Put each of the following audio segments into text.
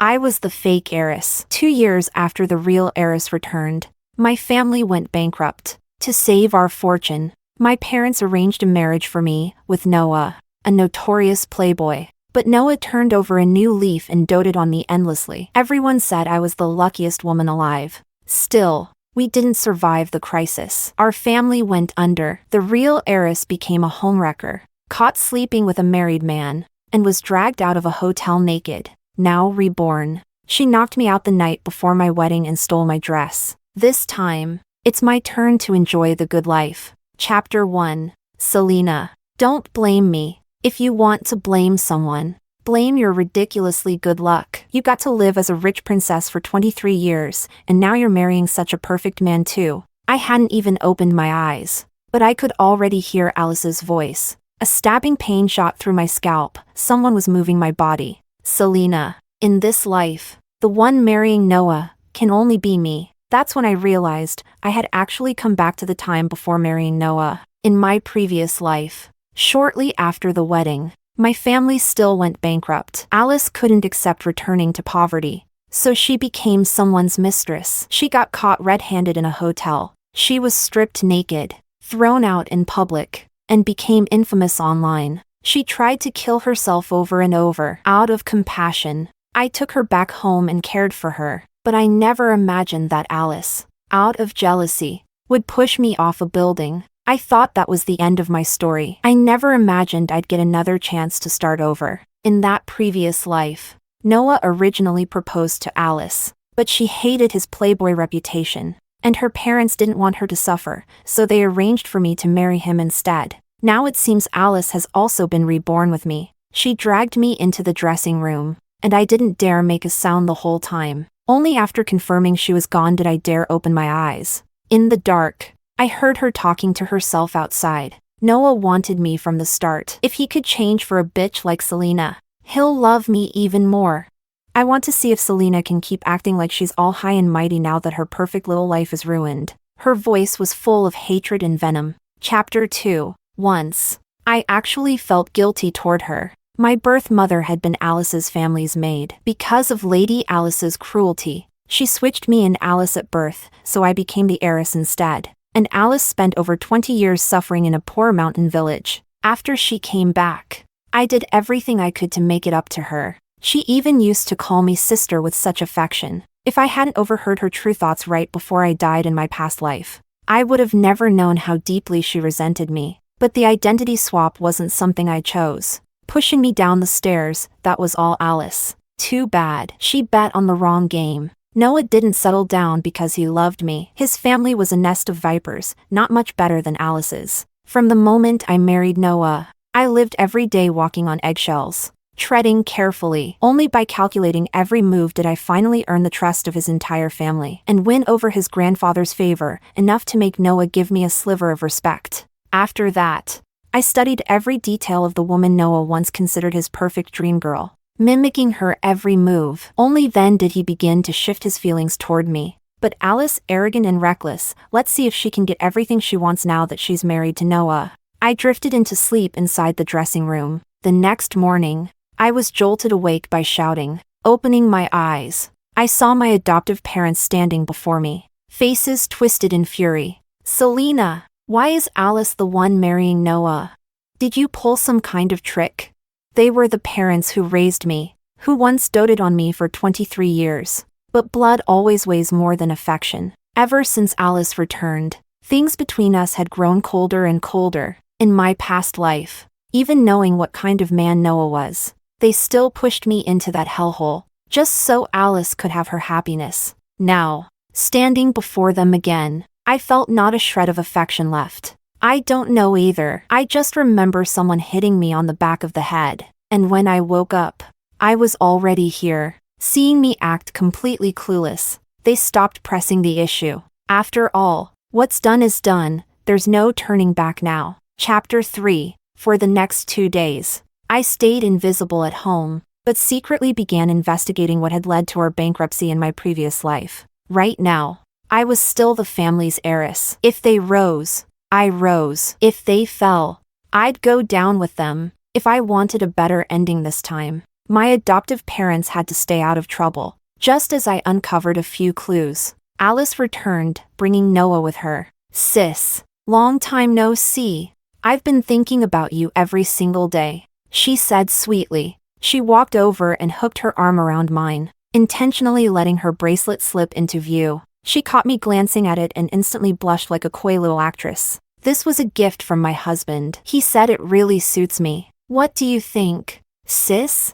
I was the fake heiress. 2 years after the real heiress returned, my family went bankrupt. To save our fortune, my parents arranged a marriage for me with Noah, a notorious playboy. But Noah turned over a new leaf and doted on me endlessly. Everyone said I was the luckiest woman alive. Still, we didn't survive the crisis. Our family went under. The real heiress became a homewrecker, caught sleeping with a married man, and was dragged out of a hotel naked. Now reborn. She knocked me out the night before my wedding and stole my dress. This time, it's my turn to enjoy the good life. Chapter 1. Selena. Don't blame me. If you want to blame someone, blame your ridiculously good luck. You got to live as a rich princess for 23 years, and now you're marrying such a perfect man too. I hadn't even opened my eyes, but I could already hear Alice's voice. A stabbing pain shot through my scalp. Someone was moving my body. Selena. In this life, the one marrying Noah can only be me. That's when I realized I had actually come back to the time before marrying Noah. In my previous life, shortly after the wedding, my family still went bankrupt. Alice couldn't accept returning to poverty, so she became someone's mistress. She got caught red-handed in a hotel. She was stripped naked, thrown out in public, and became infamous online. She tried to kill herself over and over. Out of compassion, I took her back home and cared for her. But I never imagined that Alice, out of jealousy, would push me off a building. I thought that was the end of my story. I never imagined I'd get another chance to start over. In that previous life, Noah originally proposed to Alice, but she hated his playboy reputation, and her parents didn't want her to suffer, so they arranged for me to marry him instead. Now it seems Alice has also been reborn with me. She dragged me into the dressing room, and I didn't dare make a sound the whole time. Only after confirming she was gone did I dare open my eyes. In the dark, I heard her talking to herself outside. Noah wanted me from the start. If he could change for a bitch like Selena, he'll love me even more. I want to see if Selena can keep acting like she's all high and mighty now that her perfect little life is ruined. Her voice was full of hatred and venom. Chapter 2. Once, I actually felt guilty toward her. My birth mother had been Alice's family's maid. Because of Lady Alice's cruelty, she switched me and Alice at birth, so I became the heiress instead. And Alice spent over 20 years suffering in a poor mountain village. After she came back, I did everything I could to make it up to her. She even used to call me sister with such affection. If I hadn't overheard her true thoughts right before I died in my past life, I would have never known how deeply she resented me. But the identity swap wasn't something I chose. Pushing me down the stairs, that was all Alice. Too bad. She bet on the wrong game. Noah didn't settle down because he loved me. His family was a nest of vipers, not much better than Alice's. From the moment I married Noah, I lived every day walking on eggshells, treading carefully. Only by calculating every move did I finally earn the trust of his entire family and win over his grandfather's favor, enough to make Noah give me a sliver of respect. After that, I studied every detail of the woman Noah once considered his perfect dream girl, mimicking her every move. Only then did he begin to shift his feelings toward me. But Alice, arrogant and reckless, let's see if she can get everything she wants now that she's married to Noah. I drifted into sleep inside the dressing room. The next morning, I was jolted awake by shouting. Opening my eyes, I saw my adoptive parents standing before me, faces twisted in fury. Selena, why is Alice the one marrying Noah? Did you pull some kind of trick? They were the parents who raised me, who once doted on me for 23 years. But blood always weighs more than affection. Ever since Alice returned, things between us had grown colder and colder. In my past life, even knowing what kind of man Noah was, they still pushed me into that hellhole, just so Alice could have her happiness. Now, standing before them again, I felt not a shred of affection left. I don't know either. I just remember someone hitting me on the back of the head, and when I woke up, I was already here. Seeing me act completely clueless, they stopped pressing the issue. After all, what's done is done, there's no turning back now. Chapter 3. For the next 2 days, I stayed invisible at home, but secretly began investigating what had led to our bankruptcy in my previous life. Right now, I was still the family's heiress. If they rose, I rose. If they fell, I'd go down with them. If I wanted a better ending this time, My adoptive parents had to stay out of trouble. Just as I uncovered a few clues, Alice returned, bringing Noah with her. "Sis, long time no see. I've been thinking about you every single day," she said sweetly. She walked over and hooked her arm around mine, intentionally letting her bracelet slip into view. She caught me glancing at it and instantly blushed like a coy little actress. "This was a gift from my husband. He said it really suits me. What do you think, sis?"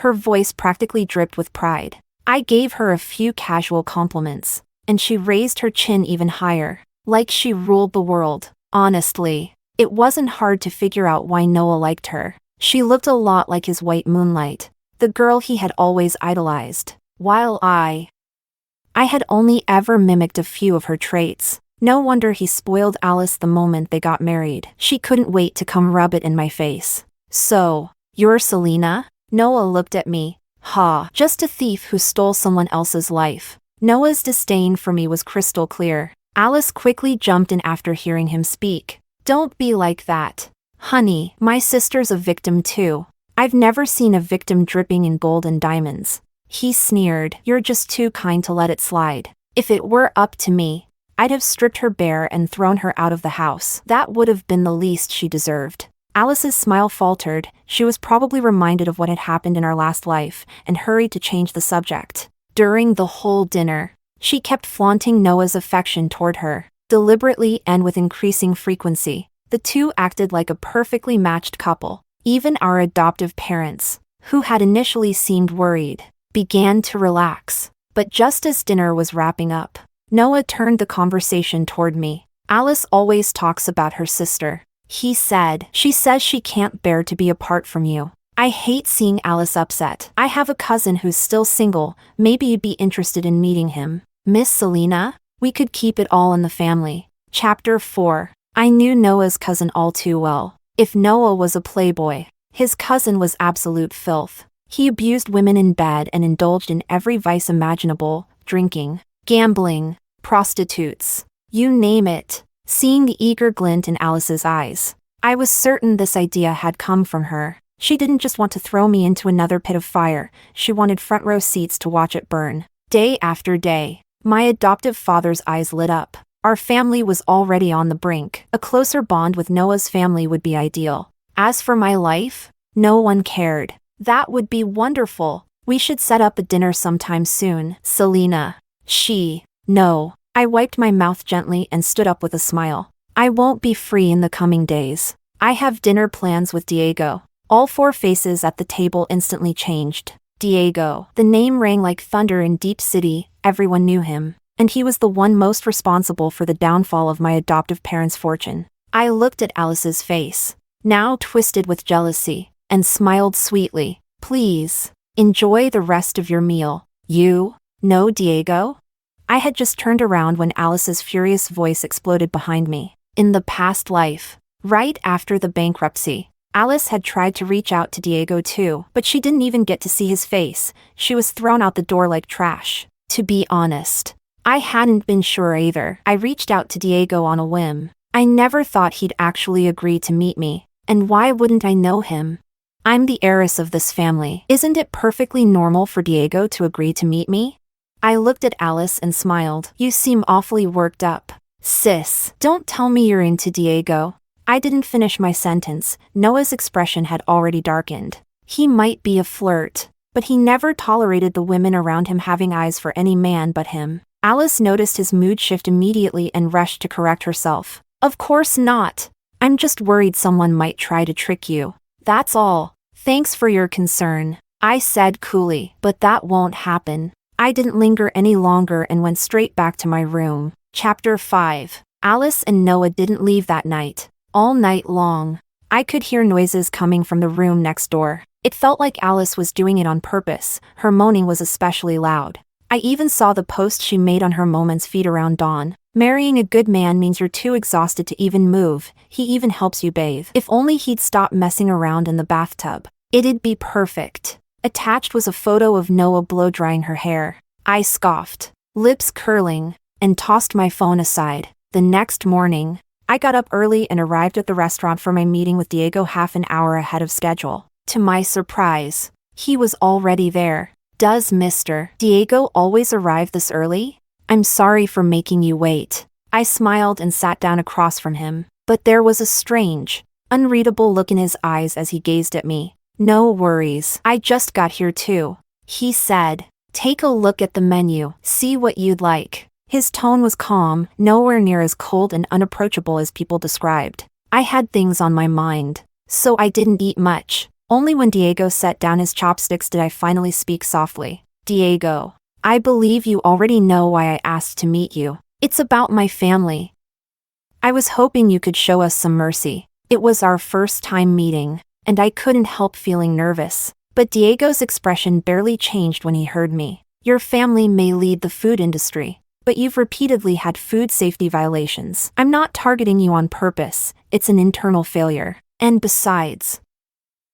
Her voice practically dripped with pride. I gave her a few casual compliments, and she raised her chin even higher, like she ruled the world. Honestly, it wasn't hard to figure out why Noah liked her. She looked a lot like his white moonlight, the girl he had always idolized, while I had only ever mimicked a few of her traits. No wonder he spoiled Alice the moment they got married. She couldn't wait to come rub it in my face. "So, you're Selena?" Noah looked at me. "Ha, just a thief who stole someone else's life." Noah's disdain for me was crystal clear. Alice quickly jumped in after hearing him speak. "Don't be like that. Honey, my sister's a victim too. I've never seen a victim dripping in gold and diamonds." He sneered. "You're just too kind to let it slide. If it were up to me, I'd have stripped her bare and thrown her out of the house. That would have been the least she deserved." Alice's smile faltered. She was probably reminded of what had happened in our last life, and hurried to change the subject. During the whole dinner, she kept flaunting Noah's affection toward her, deliberately and with increasing frequency. The two acted like a perfectly matched couple. Even our adoptive parents, who had initially seemed worried, began to relax. But just as dinner was wrapping up, Noah turned the conversation toward me. "Alice always talks about her sister," he said. "She says she can't bear to be apart from you. I hate seeing Alice upset. I have a cousin who's still single. Maybe you'd be interested in meeting him. Miss Selena? We could keep it all in the family." Chapter 4. I knew Noah's cousin all too well. If Noah was a playboy, his cousin was absolute filth. He abused women in bed and indulged in every vice imaginable: drinking, gambling, prostitutes, you name it. Seeing the eager glint in Alice's eyes, I was certain this idea had come from her. She didn't just want to throw me into another pit of fire, she wanted front row seats to watch it burn. Day after day, my adoptive father's eyes lit up. Our family was already on the brink. A closer bond with Noah's family would be ideal. As for my life, no one cared. "That would be wonderful. We should set up a dinner sometime soon, Selena." No. I wiped my mouth gently and stood up with a smile. "I won't be free in the coming days. I have dinner plans with Diego." All four faces at the table instantly changed. Diego. The name rang like thunder in Deep City. Everyone knew him, and he was the one most responsible for the downfall of my adoptive parents' fortune. I looked at Alice's face, now twisted with jealousy, and smiled sweetly. "Please, enjoy the rest of your meal. You know Diego?" I had just turned around when Alice's furious voice exploded behind me. In the past life, right after the bankruptcy, Alice had tried to reach out to Diego too, but she didn't even get to see his face. She was thrown out the door like trash. To be honest, I hadn't been sure either. I reached out to Diego on a whim. I never thought he'd actually agree to meet me, and why wouldn't I know him? I'm the heiress of this family. Isn't it perfectly normal for Diego to agree to meet me? I looked at Alice and smiled. "You seem awfully worked up. Sis, don't tell me you're into Diego." I didn't finish my sentence. Noah's expression had already darkened. He might be a flirt, but he never tolerated the women around him having eyes for any man but him. Alice noticed his mood shift immediately and rushed to correct herself. "Of course not. I'm just worried someone might try to trick you. That's all." "Thanks for your concern," I said coolly, "but that won't happen." I didn't linger any longer and went straight back to my room. Chapter 5. Alice and Noah didn't leave that night. All night long, I could hear noises coming from the room next door. It felt like Alice was doing it on purpose. Her moaning was especially loud. I even saw the post she made on her moments feed around dawn. "Marrying a good man means you're too exhausted to even move. He even helps you bathe. If only he'd stop messing around in the bathtub. It'd be perfect." Attached was a photo of Noah blow-drying her hair. I scoffed, lips curling, and tossed my phone aside. The next morning, I got up early and arrived at the restaurant for my meeting with Diego half an hour ahead of schedule. To my surprise, He was already there. Does Mr. Diego always arrive this early? I'm sorry for making you wait. I smiled and sat down across from him, but there was a strange, unreadable look in his eyes as he gazed at me. No worries, I just got here too, he said. Take a look at the menu, see what you'd like. His tone was calm, nowhere near as cold and unapproachable as people described. I had things on my mind, so I didn't eat much. Only when Diego set down his chopsticks did I finally speak softly. Diego, I believe you already know why I asked to meet you. It's about my family. I was hoping you could show us some mercy. It was our first time meeting, and I couldn't help feeling nervous. But Diego's expression barely changed when he heard me. Your family may lead the food industry, but you've repeatedly had food safety violations. I'm not targeting you on purpose, it's an internal failure. And besides,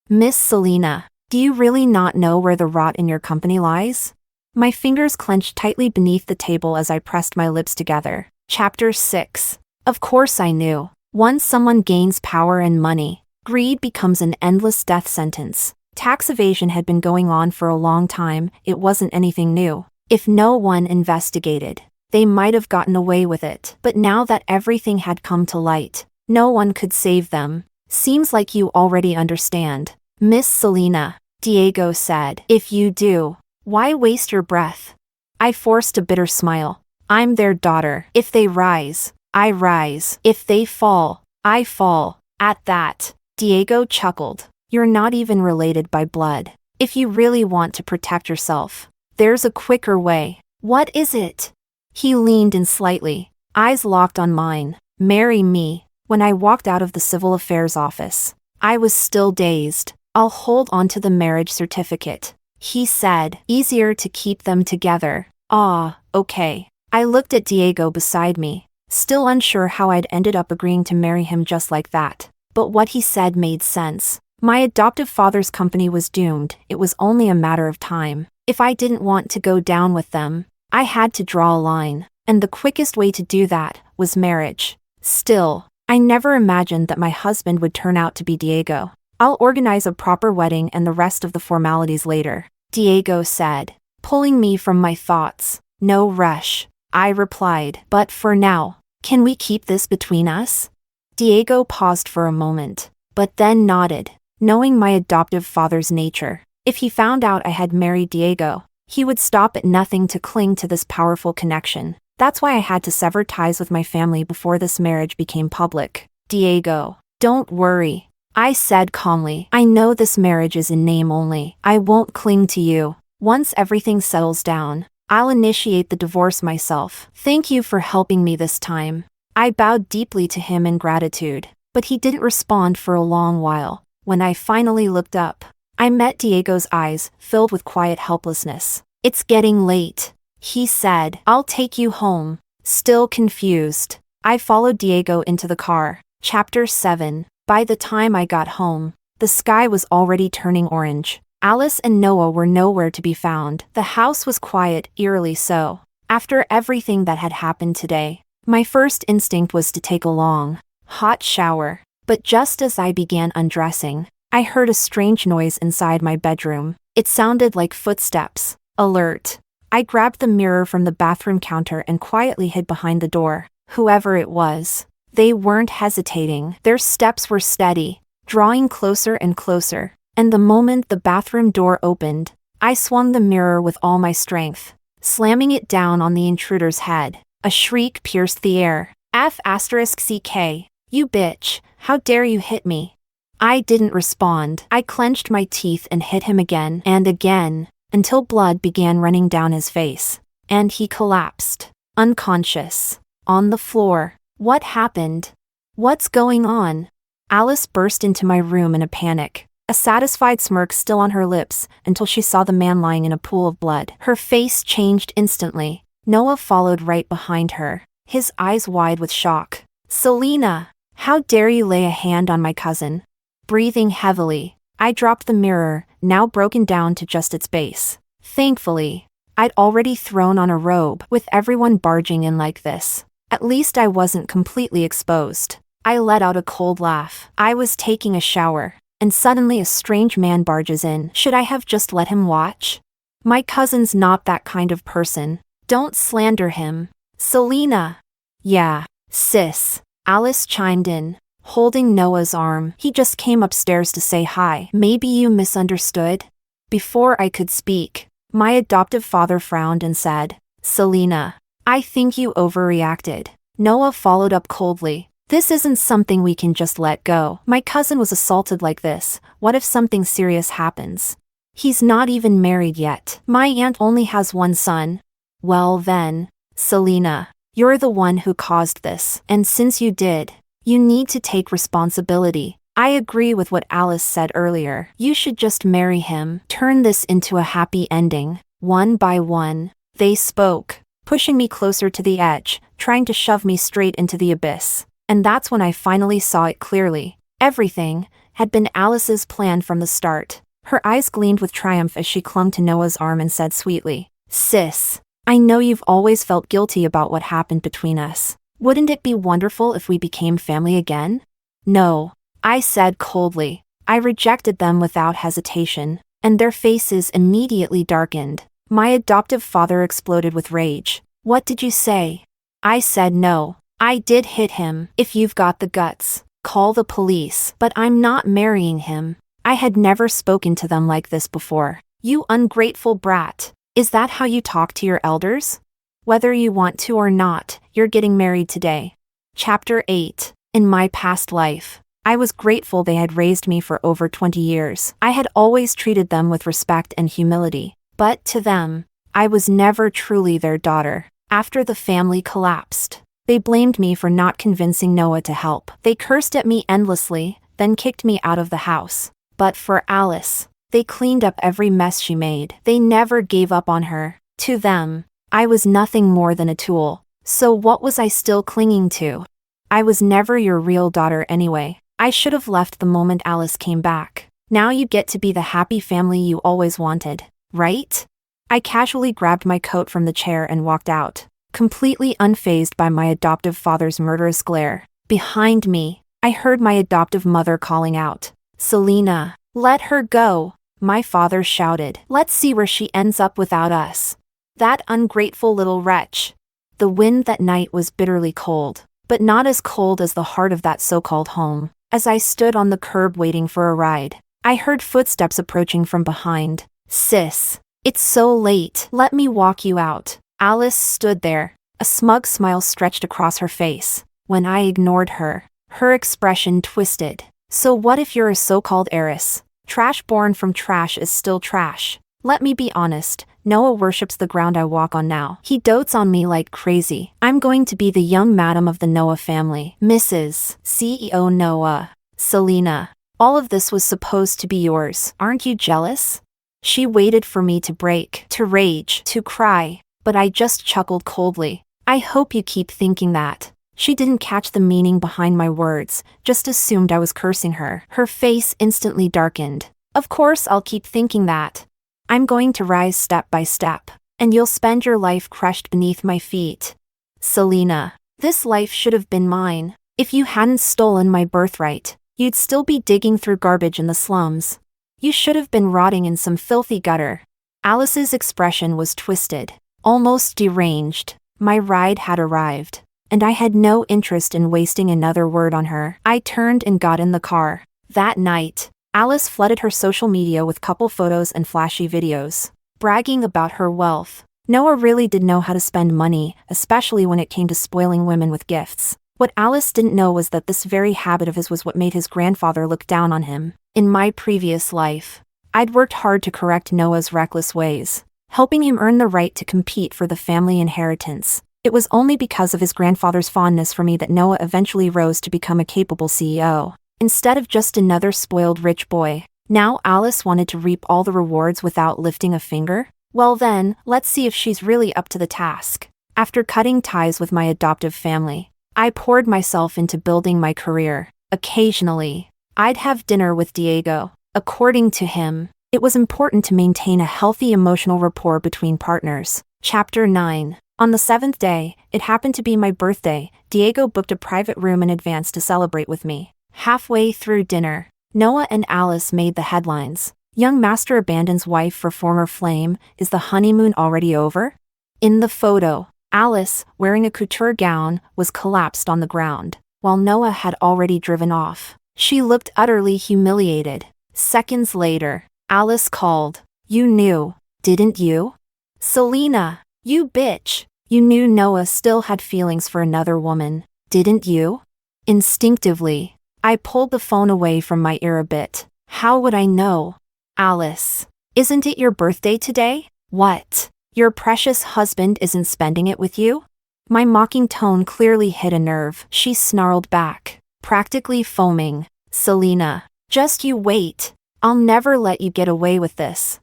Miss Selena, do you really not know where the rot in your company lies? My fingers clenched tightly beneath the table as I pressed my lips together. Chapter 6. Of course I knew. Once someone gains power and money, greed becomes an endless death sentence. Tax evasion had been going on for a long time, it wasn't anything new. If no one investigated, they might have gotten away with it. But now that everything had come to light, no one could save them. Seems like you already understand, Miss Selena, Diego said. If you do, why waste your breath? I forced a bitter smile. I'm their daughter. If they rise, I rise. If they fall, I fall. At that, Diego chuckled. You're not even related by blood. If you really want to protect yourself, there's a quicker way. What is it? He leaned in slightly, eyes locked on mine. Marry me. When I walked out of the civil affairs office, I was still dazed. I'll hold on to the marriage certificate, he said. Easier to keep them together. Ah, okay. I looked at Diego beside me, still unsure how I'd ended up agreeing to marry him just like that. But what he said made sense. My adoptive father's company was doomed. It was only a matter of time. If I didn't want to go down with them, I had to draw a line, and the quickest way to do that was marriage. Still, I never imagined that my husband would turn out to be Diego. I'll organize a proper wedding and the rest of the formalities later, Diego said, pulling me from my thoughts. No rush, I replied. But for now, can we keep this between us? Diego paused for a moment, but then nodded. Knowing my adoptive father's nature, if he found out I had married Diego, he would stop at nothing to cling to this powerful connection. That's why I had to sever ties with my family before this marriage became public. Diego, don't worry, I said calmly. I know this marriage is in name only. I won't cling to you. Once everything settles down, I'll initiate the divorce myself. Thank you for helping me this time. I bowed deeply to him in gratitude, but he didn't respond for a long while. When I finally looked up, I met Diego's eyes, filled with quiet helplessness. It's getting late, he said. I'll take you home. Still confused, I followed Diego into the car. Chapter 7. By the time I got home, the sky was already turning orange. Alice and Noah were nowhere to be found. The house was quiet, eerily so. After everything that had happened today, my first instinct was to take a long, hot shower. But just as I began undressing, I heard a strange noise inside my bedroom. It sounded like footsteps. Alert. I grabbed the mirror from the bathroom counter and quietly hid behind the door. Whoever it was, they weren't hesitating. Their steps were steady, drawing closer and closer. And the moment the bathroom door opened, I swung the mirror with all my strength, slamming it down on the intruder's head. A shriek pierced the air. F***CK. You bitch, how dare you hit me? I didn't respond. I clenched my teeth and hit him again and again, until blood began running down his face. And he collapsed, unconscious, on the floor. What happened? What's going on? Alice burst into my room in a panic, a satisfied smirk still on her lips until she saw the man lying in a pool of blood. Her face changed instantly. Noah followed right behind her, his eyes wide with shock. Selena! How dare you lay a hand on my cousin? Breathing heavily, I dropped the mirror, now broken down to just its base. Thankfully, I'd already thrown on a robe. With everyone barging in like this, at least I wasn't completely exposed. I let out a cold laugh. I was taking a shower, and suddenly a strange man barges in. Should I have just let him watch? My cousin's not that kind of person. Don't slander him. Selena. Yeah, sis. Alice chimed in, holding Noah's arm. He just came upstairs to say hi. Maybe you misunderstood? Before I could speak, my adoptive father frowned and said, Selena, I think you overreacted. Noah followed up coldly. This isn't something we can just let go. My cousin was assaulted like this. What if something serious happens? He's not even married yet. My aunt only has one son. Well then, Selena, you're the one who caused this. And since you did, you need to take responsibility. I agree with what Alice said earlier. You should just marry him. Turn this into a happy ending. One by one, they spoke, pushing me closer to the edge, trying to shove me straight into the abyss. And that's when I finally saw it clearly. Everything had been Alice's plan from the start. Her eyes gleamed with triumph as she clung to Noah's arm and said sweetly, Sis, I know you've always felt guilty about what happened between us. Wouldn't it be wonderful if we became family again? No, I said coldly. I rejected them without hesitation, and their faces immediately darkened. My adoptive father exploded with rage. What did you say? I said no. I did hit him. If you've got the guts, call the police. But I'm not marrying him. I had never spoken to them like this before. You ungrateful brat. Is that how you talk to your elders? Whether you want to or not, you're getting married today. Chapter 8. In my past life, I was grateful they had raised me for over 20 years. I had always treated them with respect and humility. But to them, I was never truly their daughter. After the family collapsed, they blamed me for not convincing Noah to help. They cursed at me endlessly, then kicked me out of the house. But for Alice, they cleaned up every mess she made. They never gave up on her. To them, I was nothing more than a tool. So what was I still clinging to? I was never your real daughter anyway. I should have left the moment Alice came back. Now you get to be the happy family you always wanted, right? I casually grabbed my coat from the chair and walked out, completely unfazed by my adoptive father's murderous glare. Behind me, I heard my adoptive mother calling out, Selena, let her go. My father shouted, let's see where she ends up without us. That ungrateful little wretch. The wind that night was bitterly cold, but not as cold as the heart of that so-called home. As I stood on the curb waiting for a ride, I heard footsteps approaching from behind. Sis, it's so late. Let me walk you out. Alice stood there, a smug smile stretched across her face. When I ignored her, her expression twisted. So what if you're a so-called heiress? Trash born from trash is still trash. Let me be honest, Noah worships the ground I walk on now. He dotes on me like crazy. I'm going to be the young madam of the Noah family. Mrs. CEO Noah. Selena. All of this was supposed to be yours. Aren't you jealous? She waited for me to break, to rage, to cry, but I just chuckled coldly. I hope you keep thinking that. She didn't catch the meaning behind my words, just assumed I was cursing her. Her face instantly darkened. Of course I'll keep thinking that. I'm going to rise step by step, and you'll spend your life crushed beneath my feet. Selena, this life should have been mine. If you hadn't stolen my birthright, you'd still be digging through garbage in the slums. You should have been rotting in some filthy gutter. Alice's expression was twisted, almost deranged. My ride had arrived, and I had no interest in wasting another word on her. I turned and got in the car. That night, Alice flooded her social media with couple photos and flashy videos, bragging about her wealth. Noah really did know how to spend money, especially when it came to spoiling women with gifts. What Alice didn't know was that this very habit of his was what made his grandfather look down on him. In my previous life, I'd worked hard to correct Noah's reckless ways, helping him earn the right to compete for the family inheritance. It was only because of his grandfather's fondness for me that Noah eventually rose to become a capable CEO. Instead of just another spoiled rich boy, now Alice wanted to reap all the rewards without lifting a finger? Well then, let's see if she's really up to the task. After cutting ties with my adoptive family, I poured myself into building my career. Occasionally, I'd have dinner with Diego. According to him, it was important to maintain a healthy emotional rapport between partners. Chapter 9. On the 7th day, it happened to be my birthday. Diego booked a private room in advance to celebrate with me. Halfway through dinner, Noah and Alice made the headlines. Young master abandons wife for former flame. Is the honeymoon already over? In the photo, Alice, wearing a couture gown, was collapsed on the ground, while Noah had already driven off. She looked utterly humiliated. Seconds later, Alice called. You knew, didn't you? Selena, you bitch. You knew Noah still had feelings for another woman, didn't you? Instinctively, I pulled the phone away from my ear a bit. How would I know? Alice, isn't it your birthday today? What? Your precious husband isn't spending it with you? My mocking tone clearly hit a nerve. She snarled back, practically foaming. Selena, just you wait. I'll never let you get away with this.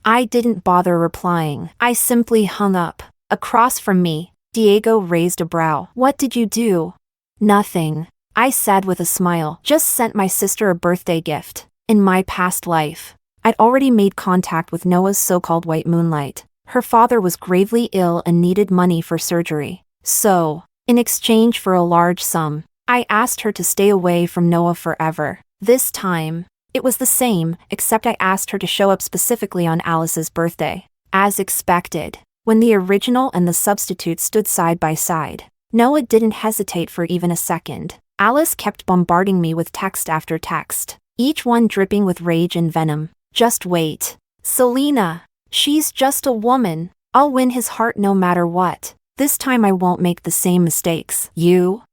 I didn't bother replying. I simply hung up. Across from me, Diego raised a brow. What did you do? Nothing, I said with a smile. Just sent my sister a birthday gift. In my past life, I'd already made contact with Noah's so-called white moonlight. Her father was gravely ill and needed money for surgery. So, in exchange for a large sum, I asked her to stay away from Noah forever. This time, it was the same, except I asked her to show up specifically on Alice's birthday. As expected, when the original and the substitute stood side by side, Noah didn't hesitate for even a second. Alice kept bombarding me with text after text, each one dripping with rage and venom. Just wait. Selena, she's just a woman. I'll win his heart no matter what. This time I won't make the same mistakes. You'll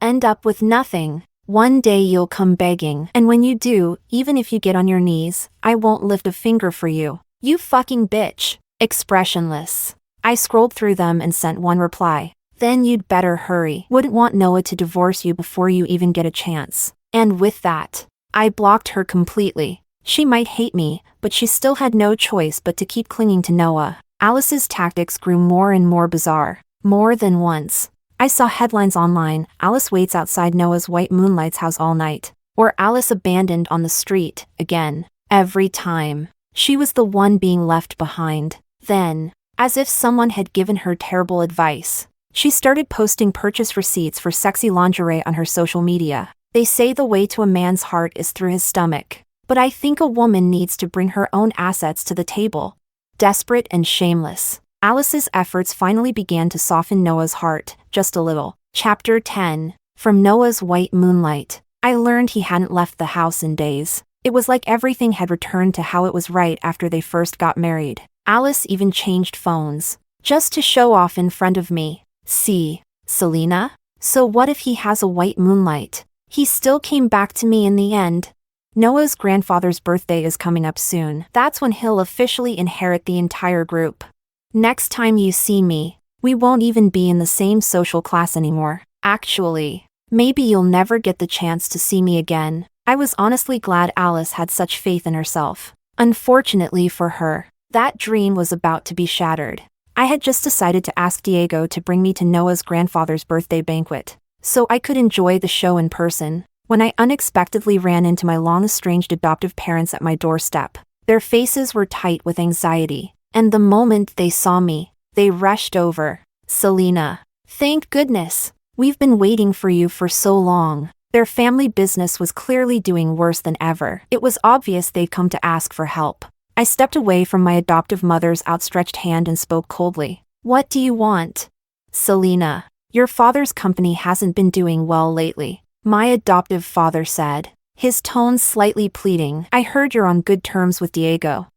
end up with nothing. One day you'll come begging, and when you do, even if you get on your knees, I won't lift a finger for you. You fucking bitch. Expressionless, I scrolled through them and sent one reply. Then you'd better hurry. Wouldn't want Noah to divorce you before you even get a chance. And with that, I blocked her completely. She might hate me, but she still had no choice but to keep clinging to Noah. Alice's tactics grew more and more bizarre. More than once, I saw headlines online. Alice waits outside Noah's white moonlight's house all night. Or Alice abandoned on the street, again. Every time, she was the one being left behind. Then, as if someone had given her terrible advice, she started posting purchase receipts for sexy lingerie on her social media. They say the way to a man's heart is through his stomach. But I think a woman needs to bring her own assets to the table. Desperate and shameless, Alice's efforts finally began to soften Noah's heart, just a little. Chapter 10. From Noah's white moonlight, I learned he hadn't left the house in days. It was like everything had returned to how it was right after they first got married. Alice even changed phones, just to show off in front of me. See, Selena? So what if he has a white moonlight? He still came back to me in the end. Noah's grandfather's birthday is coming up soon. That's when he'll officially inherit the entire group. Next time you see me, we won't even be in the same social class anymore. Actually, maybe you'll never get the chance to see me again. I was honestly glad Alice had such faith in herself. Unfortunately for her, that dream was about to be shattered. I had just decided to ask Diego to bring me to Noah's grandfather's birthday banquet, so I could enjoy the show in person, when I unexpectedly ran into my long-estranged adoptive parents at my doorstep. Their faces were tight with anxiety, and the moment they saw me, they rushed over. Selena, thank goodness. We've been waiting for you for so long. Their family business was clearly doing worse than ever. It was obvious they'd come to ask for help. I stepped away from my adoptive mother's outstretched hand and spoke coldly. What do you want? Selena, your father's company hasn't been doing well lately, my adoptive father said, his tone slightly pleading. I heard you're on good terms with Diego.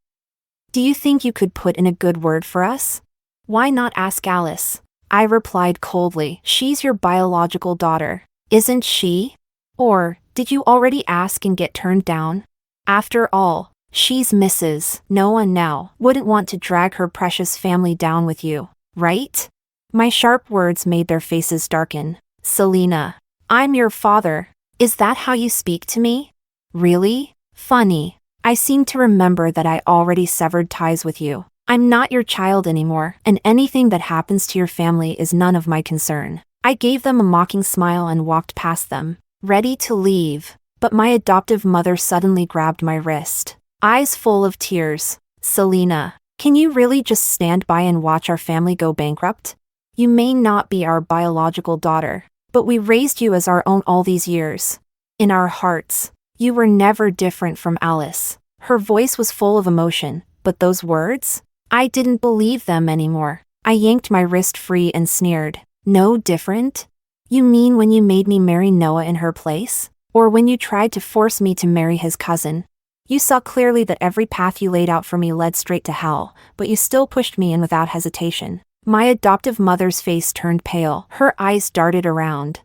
Do you think you could put in a good word for us? Why not ask Alice? I replied coldly. She's your biological daughter, isn't she? Or, did you already ask and get turned down? After all, she's Mrs. Noah now. Wouldn't want to drag her precious family down with you, right? My sharp words made their faces darken. Selena, I'm your father. Is that how you speak to me? Really? Funny. I seem to remember that I already severed ties with you. I'm not your child anymore, and anything that happens to your family is none of my concern. I gave them a mocking smile and walked past them, ready to leave, but my adoptive mother suddenly grabbed my wrist, eyes full of tears. Selena, can you really just stand by and watch our family go bankrupt? You may not be our biological daughter, but we raised you as our own all these years. In our hearts, You were never different from Alice. Her voice was full of emotion, but those words? I didn't believe them anymore. I yanked my wrist free and sneered. No different? You mean when you made me marry Noah in her place? Or when you tried to force me to marry his cousin? You saw clearly that every path you laid out for me led straight to hell, but you still pushed me in without hesitation. My adoptive mother's face turned pale. Her eyes darted around.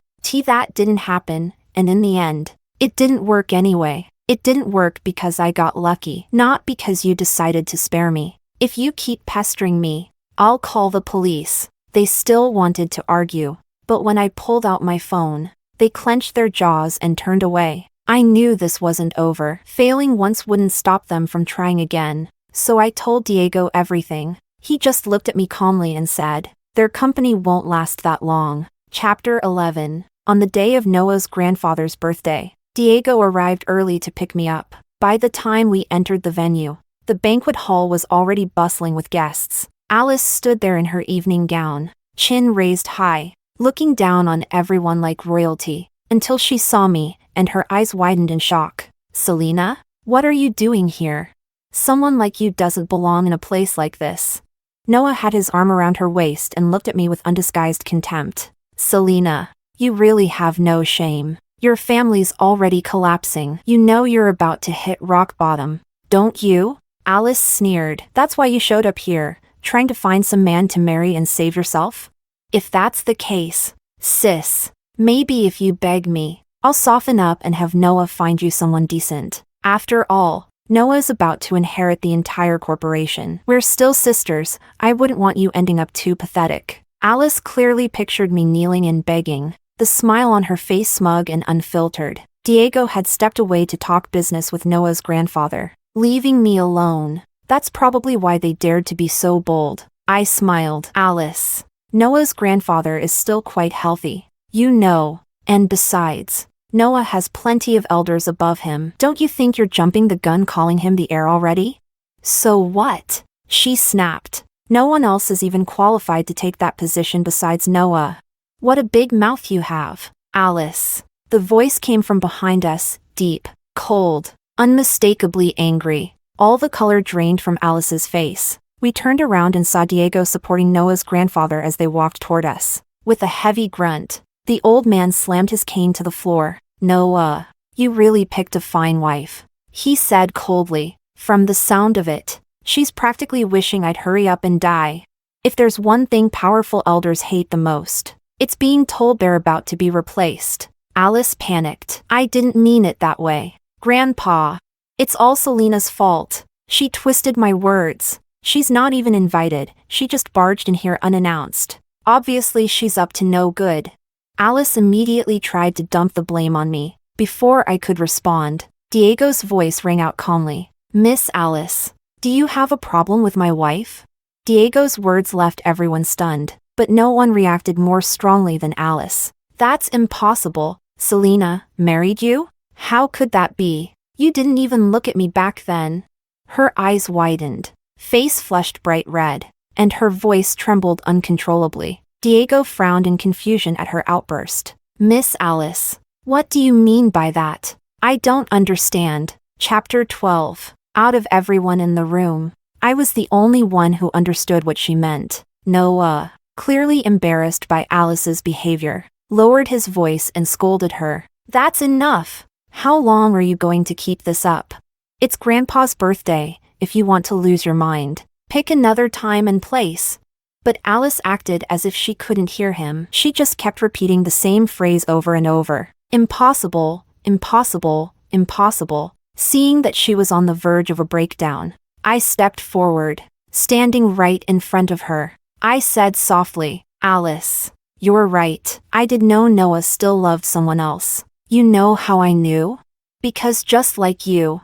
That didn't happen, and in the end, it didn't work anyway. It didn't work because I got lucky, not because you decided to spare me. If you keep pestering me, I'll call the police. They still wanted to argue, but when I pulled out my phone, they clenched their jaws and turned away. I knew this wasn't over. Failing once wouldn't stop them from trying again, so I told Diego everything. He just looked at me calmly and said, "Their company won't last that long." Chapter 11. On the day of Noah's grandfather's birthday, Diego arrived early to pick me up. By the time we entered the venue, the banquet hall was already bustling with guests. Alice stood there in her evening gown, chin raised high, looking down on everyone like royalty, until she saw me, and her eyes widened in shock. "Selena? What are you doing here? Someone like you doesn't belong in a place like this." Noah had his arm around her waist and looked at me with undisguised contempt. "Selena, you really have no shame. Your family's already collapsing. You know you're about to hit rock bottom, don't you?" Alice sneered. "That's why you showed up here, trying to find some man to marry and save yourself? If that's the case, sis, maybe if you beg me, I'll soften up and have Noah find you someone decent. After all, Noah's about to inherit the entire corporation. We're still sisters. I wouldn't want you ending up too pathetic." Alice clearly pictured me kneeling and begging, the smile on her face smug and unfiltered. Diego had stepped away to talk business with Noah's grandfather, leaving me alone. That's probably why they dared to be so bold. I smiled. "Alice, Noah's grandfather is still quite healthy, you know, and besides, Noah has plenty of elders above him. Don't you think you're jumping the gun calling him the heir already?" "So what?" she snapped. "No one else is even qualified to take that position besides Noah." "What a big mouth you have, Alice." The voice came from behind us, deep, cold, unmistakably angry. All the color drained from Alice's face. We turned around and saw Diego supporting Noah's grandfather as they walked toward us. With a heavy grunt, the old man slammed his cane to the floor. "Noah, you really picked a fine wife," he said coldly. "From the sound of it, she's practically wishing I'd hurry up and die. If there's one thing powerful elders hate the most, it's being told they're about to be replaced." Alice panicked. "I didn't mean it that way, Grandpa. It's all Selena's fault. She twisted my words. She's not even invited, she just barged in here unannounced. Obviously she's up to no good." Alice immediately tried to dump the blame on me. Before I could respond, Diego's voice rang out calmly. "Miss Alice, do you have a problem with my wife?" Diego's words left everyone stunned, but no one reacted more strongly than Alice. "That's impossible. Selena married you? How could that be? You didn't even look at me back then." Her eyes widened, face flushed bright red, and her voice trembled uncontrollably. Diego frowned in confusion at her outburst. "Miss Alice, what do you mean by that? I don't understand." Chapter 12. Out of everyone in the room, I was the only one who understood what she meant. Noah, clearly embarrassed by Alice's behavior, lowered his voice and scolded her. "That's enough. How long are you going to keep this up? It's Grandpa's birthday. If you want to lose your mind, pick another time and place." But Alice acted as if she couldn't hear him. She just kept repeating the same phrase over and over. "Impossible, impossible, impossible." Seeing that she was on the verge of a breakdown, I stepped forward, standing right in front of her. I said softly, "Alice, you're right. I did know Noah still loved someone else. You know how I knew? Because just like you,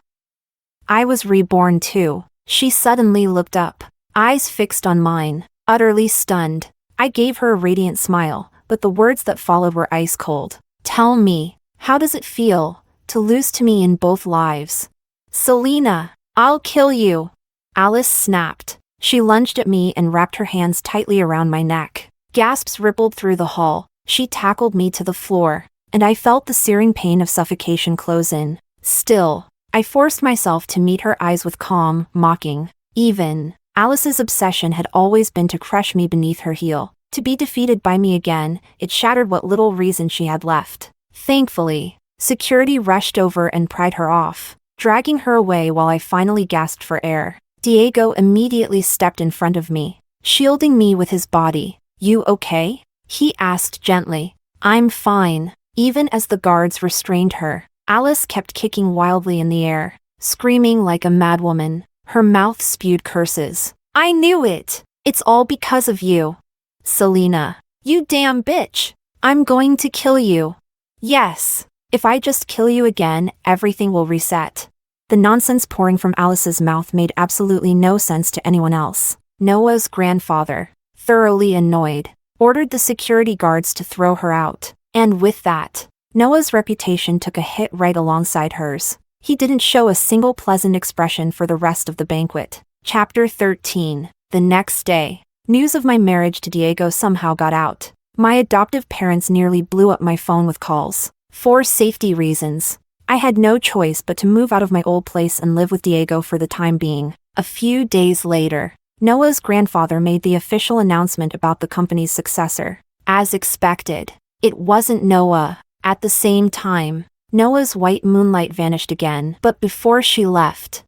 I was reborn too." She suddenly looked up, eyes fixed on mine, utterly stunned. I gave her a radiant smile, but the words that followed were ice cold. "Tell me, how does it feel to lose to me in both lives?" "Selena, I'll kill you," Alice snapped. She lunged at me and wrapped her hands tightly around my neck. Gasps rippled through the hall. She tackled me to the floor, and I felt the searing pain of suffocation close in. Still, I forced myself to meet her eyes with calm, mocking. Even, Alice's obsession had always been to crush me beneath her heel. To be defeated by me again, it shattered what little reason she had left. Thankfully, security rushed over and pried her off, dragging her away while I finally gasped for air. Diego immediately stepped in front of me, shielding me with his body. "You okay?" he asked gently. "I'm fine." Even as the guards restrained her, Alice kept kicking wildly in the air, screaming like a madwoman. Her mouth spewed curses. "I knew it! It's all because of you. Selena, you damn bitch! I'm going to kill you. Yes, if I just kill you again, everything will reset." The nonsense pouring from Alice's mouth made absolutely no sense to anyone else. Noah's grandfather, thoroughly annoyed, ordered the security guards to throw her out. And with that, Noah's reputation took a hit right alongside hers. He didn't show a single pleasant expression for the rest of the banquet. Chapter 13. The next day, news of my marriage to Diego somehow got out. My adoptive parents nearly blew up my phone with calls. For safety reasons, I had no choice but to move out of my old place and live with Diego for the time being. A few days later, Noah's grandfather made the official announcement about the company's successor. As expected, it wasn't Noah. At the same time, Noah's white moonlight vanished again, but before she left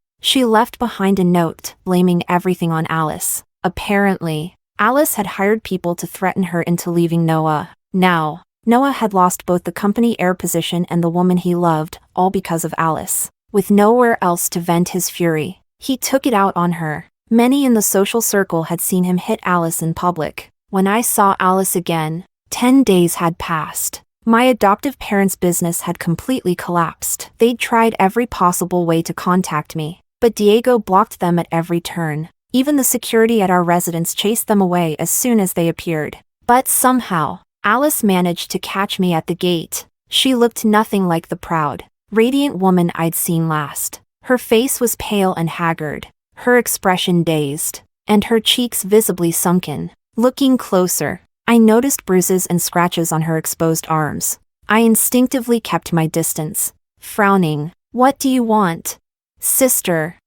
behind a note blaming everything on Alice. Apparently, Alice had hired people to threaten her into leaving Noah. Now, Noah had lost both the company heir position and the woman he loved, all because of Alice. With nowhere else to vent his fury, he took it out on her. Many in the social circle had seen him hit Alice in public. When I saw Alice again, 10 days had passed. My adoptive parents' business had completely collapsed. They'd tried every possible way to contact me, but Diego blocked them at every turn. Even the security at our residence chased them away as soon as they appeared. But somehow, Alice managed to catch me at the gate. She looked nothing like the proud, radiant woman I'd seen last. Her face was pale and haggard, her expression dazed, and her cheeks visibly sunken. Looking closer, I noticed bruises and scratches on her exposed arms. I instinctively kept my distance, frowning. "What do you want, sister?"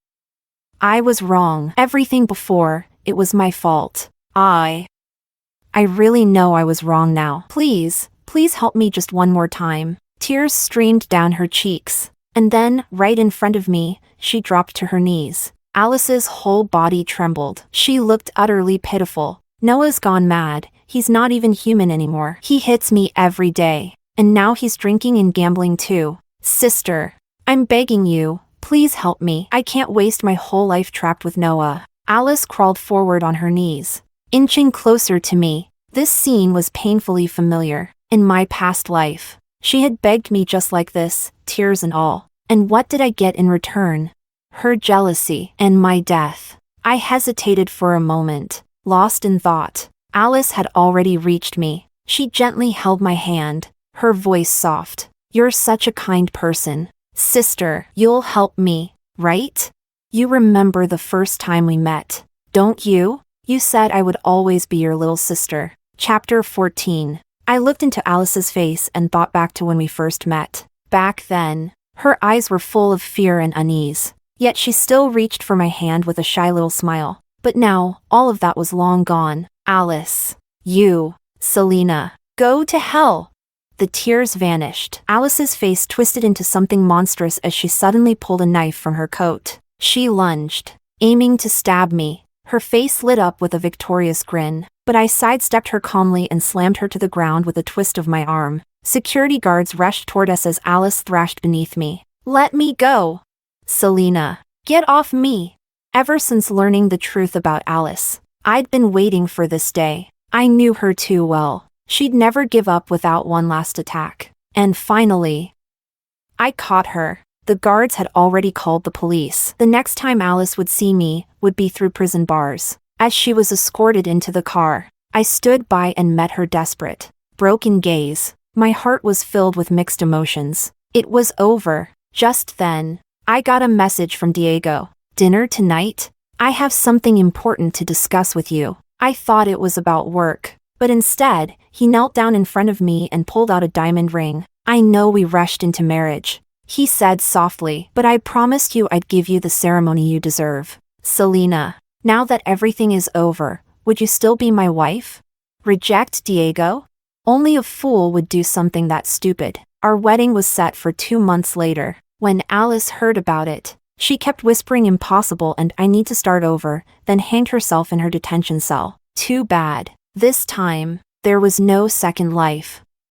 I was wrong. Everything before, it was my fault. I really know I was wrong now. Please help me just one more time. Tears streamed down her cheeks. And then, right in front of me, she dropped to her knees. Alice's whole body trembled. She looked utterly pitiful. "Noah's gone mad. He's not even human anymore. He hits me every day. And now he's drinking and gambling too. Sister, I'm begging you, please help me. I can't waste my whole life trapped with Noah." Alice crawled forward on her knees, inching closer to me. This scene was painfully familiar. In my past life, she had begged me just like this, tears and all. And what did I get in return? Her jealousy and my death. I hesitated for a moment, lost in thought. Alice had already reached me. She gently held my hand, her voice soft. "You're such a kind person. Sister, you'll help me, right? You remember the first time we met, don't you? You said I would always be your little sister." Chapter 14. I looked into Alice's face and thought back to when we first met. Back then, her eyes were full of fear and unease, yet she still reached for my hand with a shy little smile. But now, all of that was long gone. "Alice, you, Selena, go to hell." The tears vanished. Alice's face twisted into something monstrous as she suddenly pulled a knife from her coat. She lunged, aiming to stab me. Her face lit up with a victorious grin, but I sidestepped her calmly and slammed her to the ground with a twist of my arm. Security guards rushed toward us as Alice thrashed beneath me. "Let me go! Selena, get off me!" Ever since learning the truth about Alice, I'd been waiting for this day. I knew her too well. She'd never give up without one last attack. And finally, I caught her. The guards had already called the police. The next time Alice would see me would be through prison bars. As she was escorted into the car, I stood by and met her desperate, broken gaze. My heart was filled with mixed emotions. It was over. Just then, I got a message from Diego. "Dinner tonight? I have something important to discuss with you." I thought it was about work, but instead, he knelt down in front of me and pulled out a diamond ring. "I know we rushed into marriage, He said softly, but I promised you I'd give you the ceremony you deserve. Selena, now that everything is over, would you still be my wife? Reject Diego? Only a fool would do something that stupid. Our wedding was set for 2 months later. When Alice heard about it, she kept whispering impossible and I need to start over, then hanged herself in her detention cell. Too bad. This time, there was no second life.